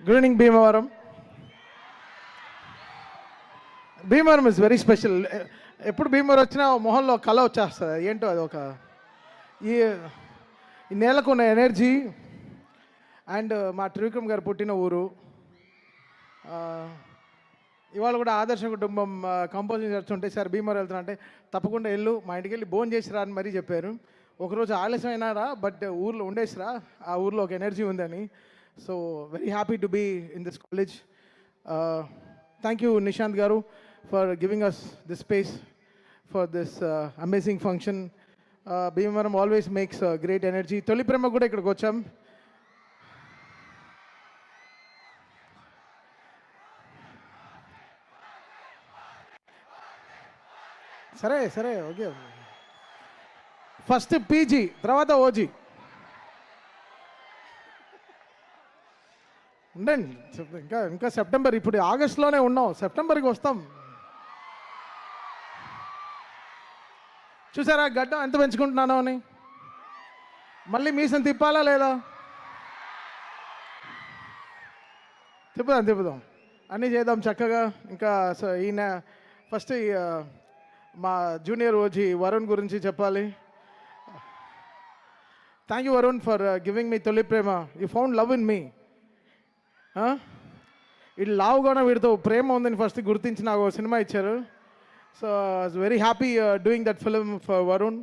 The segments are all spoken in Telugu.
Good evening Bhimavaram. Bhimavaram is very special. ఎప్పుడు భీమవరం వచ్చినా మొహంలో కళ వచ్చేస్తుంది. ఏంటో అది ఒక ఈ ఈ నేలకు ఉన్న ఎనర్జీ అండ్ మా త్రివిక్రమ్ గారు పుట్టిన ఊరు. ఇవాళ కూడా ఆదర్శ కుటుంబం కంపోజింగ్ చర్చ ఉంటే సార్ భీమవరం వెళ్తున్నా అంటే తప్పకుండా వెళ్ళు, మా ఇంటికి వెళ్ళి భోజనం చేసిరా అని మరీ చెప్పారు. ఒకరోజు ఆలస్యం అయినారా, బట్ ఊర్లో ఉండేసిరా, ఆ ఊర్లో ఒక ఎనర్జీ ఉందని. So very happy to be in this college. Thank you Nishant garu for giving us this space for this amazing function. Bhimavaram always makes great energy. Tholi Prema కూడా ఇక్కడికి వచ్చాం. సరే సరే ఓకే. ఫస్ట్ పీజీ, తర్వాత ఓజీ. ఉండండి, ఇంకా ఇంకా సెప్టెంబర్, ఇప్పుడు ఆగస్టులోనే ఉన్నాం, సెప్టెంబర్కి వస్తాం. చూసారా గడ్డం ఎంత పెంచుకుంటున్నానో అని. మళ్ళీ మీసం తిప్పాలా లేదా? తిప్పుదాం అన్నీ చేద్దాం చక్కగా. ఇంకా ఈయన ఫస్ట్ మా జూనియర్ ఓజీ వరుణ్ గురించి చెప్పాలి. Thank you Varun for giving me Tholi Prema. You found love in me. ఇటు లావుగానే వీడితో ప్రేమ ఉందని ఫస్ట్ గుర్తించి నాకు సినిమా ఇచ్చారు. So I was very happy doing that film for Varun.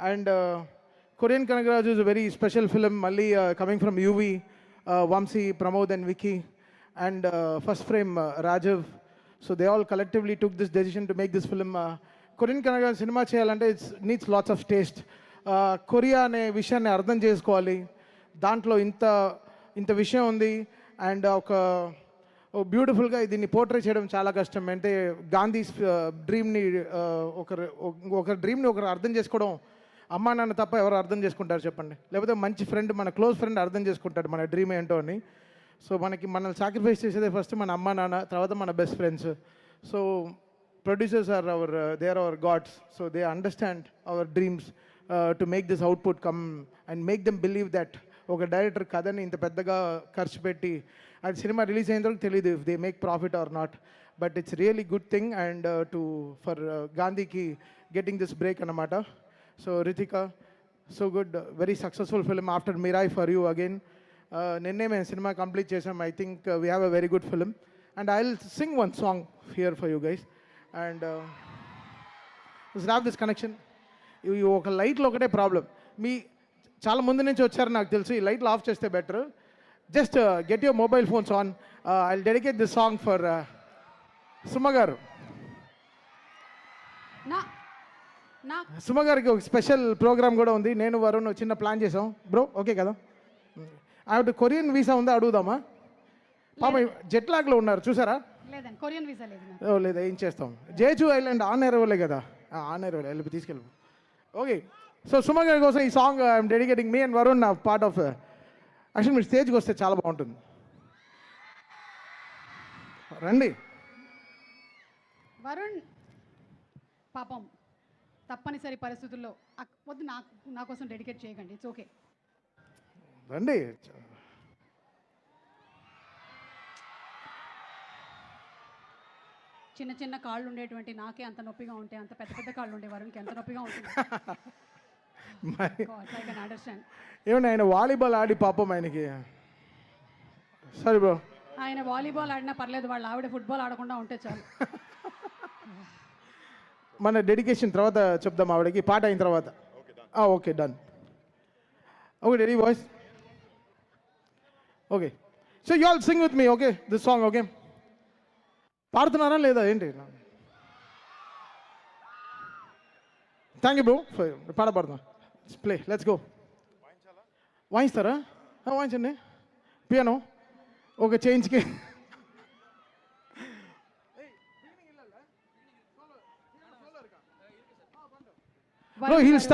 And Korean Kanagaraju is very special film, మళ్ళీ coming from UV, Vamsi, Pramod and Vicky and first frame రాజవ్. So they all collectively took this decision to make this film. Korean Kanagaraju cinema చేయాలంటే it's needs lots of taste. Korea అనే విషయాన్ని అర్థం చేసుకోవాలి, దాంట్లో ఇంత విషయం ఉంది. అండ్ ఒక బ్యూటిఫుల్గా దీన్ని పోర్ట్రే చేయడం చాలా కష్టం. అంటే గాంధీ డ్రీమ్ని ఒక డ్రీమ్ని ఒకరు అర్థం చేసుకోవడం, అమ్మా నాన్న తప్ప ఎవరు అర్థం చేసుకుంటారు చెప్పండి? లేకపోతే మంచి ఫ్రెండ్, మన క్లోజ్ ఫ్రెండ్ అర్థం చేసుకుంటాడు మన డ్రీమ్ ఏంటో అని. సో మనల్ని సాక్రిఫైస్ చేసేదే ఫస్ట్ మన అమ్మా నాన్న, తర్వాత మన best friends. So producers are they are our gods. So they understand our dreams to make this output come and make them believe that ఒక డైరెక్టర్ కథని ఇంత పెద్దగా ఖర్చు పెట్టి అది సినిమా రిలీజ్ అయిన తర్వాత తెలియదు if they make profit or not. But it's really good thing and for గాంధీకి గెటింగ్ దిస్ బ్రేక్ అన్నమాట. So Ritika, so good, very successful film after Mirai for you again. నిన్నే మేము సినిమా కంప్లీట్ చేసాం. I think we have a very good film and I will sing one song here for you guys. And have this connection. ఇవి ఒక లైట్లో ఒకటే ప్రాబ్లం. మీ చాలా ముందు నుంచి వచ్చారు నాకు తెలుసు, ఈ లైట్లు ఆఫ్ చేస్తే better. Just get your mobile phones on. I will dedicate this song for Suma గారు. సుమ గారికి ఒక స్పెషల్ ప్రోగ్రామ్ కూడా ఉంది. నేను వరుణ్ చిన్న ప్లాన్ చేసాం బ్రో, ఓకే కదా? ఆవిడ కొరియన్ వీసా ఉందా అడుగుదామా? పాప జెట్ లాగ్లో ఉన్నారు చూసారా? లేదా ఏం చేస్తాం, జేజు ఐలాండ్ ఆన్ ఎరవలే కదా, ఆన్ ఎరవలే వెళ్ళి తీసుకెళ్ళి. ఓకే, సో సుమ గారి కోసం ఈ song I'm dedicating. Me and Varun part of. Actually మీరు స్టేజ్కి వస్తే చాలా బాగుంటుంది, రండి. వరుణ్ పాపం తప్పనిసరి పరిస్థితుల్లో వద్దు, నా కోసం డెడికేట్ చేయకండి, ఇట్స్ ఓకే. రండి. చిన్న చిన్న కాళ్ళు ఉండేటువంటి నాకే అంత నొప్పిగా ఉంటే అంత పెద్ద పెద్ద కాళ్ళు ఉండే వరుణ్కి ఎంత నొప్పిగా ఉంటుంది. ఏమన్నా ఆయన వాలీబాల్ ఆడి పాపం ఆయనకి. సరే బ్రో, ఆయన వాలీబాల్ ఆడినా పర్లేదు, వాళ్ళ ఆవిడ ఫుట్బాల్ ఆడకుండా ఉంటే చాలు. మన డెడికేషన్ తర్వాత చెప్దాం ఆవిడకి, పాట అయిన తర్వాత. Okay done. Okay ready boys? Okay, so you all sing with me, okay, this song. Okay, పాడుతున్నారా లేదా ఏంటి? థ్యాంక్ యూ బ్రో, పాట పాడుతున్నా. Play, let's go. వాయిస్తారా? వాయించండి. పియానో ఓకే, చేయించుకి. Bro he'll start.